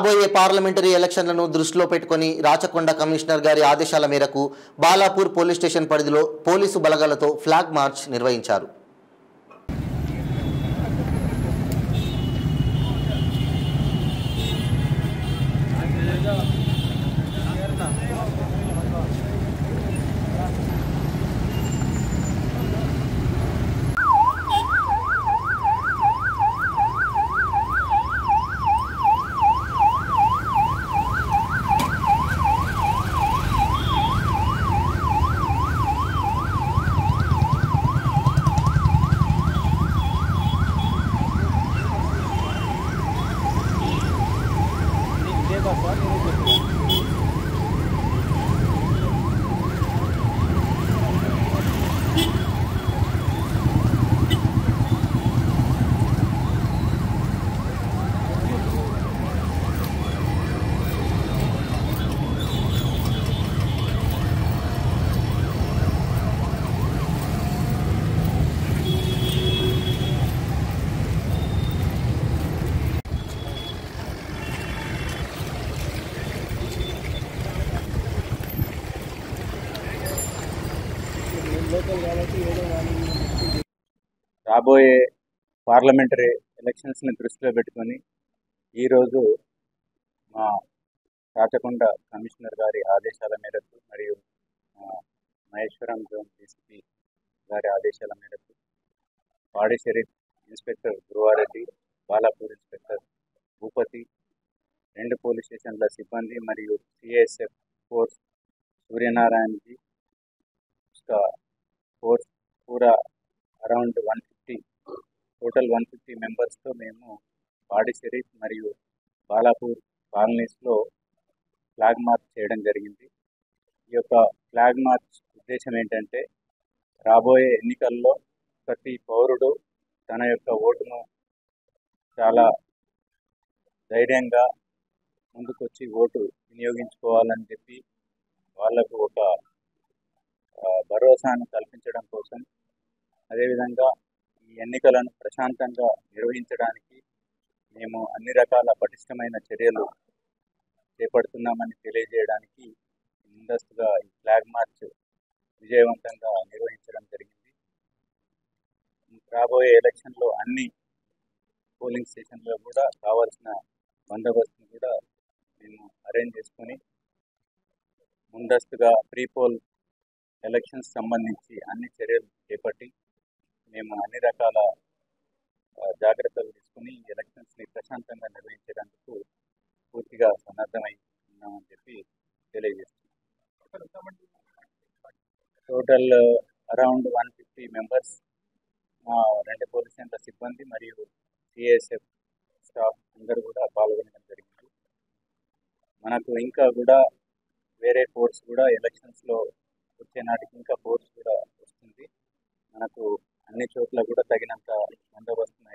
రాబోయే పార్లమెంటరీ ఎలక్షన్లను దృష్టిలో పెట్టుకొని రాచకొండ కమిషనర్ గారి ఆదేశాల మేరకు బాలాపూర్ పోలీస్ స్టేషన్ పరిధిలో పోలీసు బలగాలతో ఫ్లాగ్ మార్చ్ నిర్వహించారు. రాబోయే పార్లమెంటరీ ఎలక్షన్స్ని దృష్టిలో పెట్టుకొని ఈరోజు మా రాచకొండ కమిషనర్ గారి ఆదేశాల మేరకు మరియు మహేశ్వరం జోన్ డీసీపీ గారి ఆదేశాల మేరకు Pahadi Shareef inspector Dhruva Reddy, Balapur inspector Bhupathi, 2 police స్టేషన్ల సిబ్బంది మరియు సిఐఎస్ఎఫ్ ఫోర్స్ సూర్యనారాయణజీ ఫోర్స్ పూరా అరౌండ్ 150 టోటల్ 150 మెంబర్స్తో మేము పాడి షరీఫ్ మరియు బాలాపూర్ కాలనీస్లో ఫ్లాగ్ మార్చ్ చేయడం జరిగింది. ఈ యొక్క ఫ్లాగ్ మార్చ్ ఉద్దేశం ఏంటంటే రాబోయే ఎన్నికల్లో ప్రతి పౌరుడు తన యొక్క ఓటును చాలా ధైర్యంగా ముందుకొచ్చి ఓటు వినియోగించుకోవాలని చెప్పి వాళ్లకు ఒక భరోసాను కల్పించడం కోసం, అదేవిధంగా ఈ ఎన్నికలను ప్రశాంతంగా నిర్వహించడానికి మేము అన్ని రకాల పటిష్టమైన చర్యలు చేపడుతున్నామని తెలియజేయడానికి ముందస్తుగా ఈ ఫ్లాగ్ మార్చ్ విజయవంతంగా నిర్వహించడం జరిగింది. రాబోయే ఎలక్షన్లో అన్ని పోలింగ్ స్టేషన్లో కూడా కావాల్సిన బందోబస్తును కూడా మేము అరేంజ్ చేసుకొని ముందస్తుగా ప్రీపోల్ ఎలక్షన్స్ సంబంధించి అన్ని చర్యలు చేపట్టి మేము అన్ని రకాల జాగ్రత్తలు తీసుకుని ఎలక్షన్స్ని ప్రశాంతంగా నిర్వహించడానికి పూర్తిగా సన్నద్ధమై ఉన్నామని చెప్పి తెలియజేస్తున్నాం. టోటల్ అరౌండ్ 150 మెంబర్స్, 2 పోలీస్ స్టేషన్ల సిబ్బంది మరియు సిఐఎస్ఎఫ్ స్టాఫ్ అందరూ కూడా పాల్గొనడం జరిగింది. మనకు ఇంకా కూడా వేరే ఫోర్స్ కూడా ఎలక్షన్స్లో వచ్చే నాటికి ఇంకా ఫోర్స్ కూడా వస్తుంది. మనకు అన్ని చోట్ల కూడా తగినంత బందోబస్తును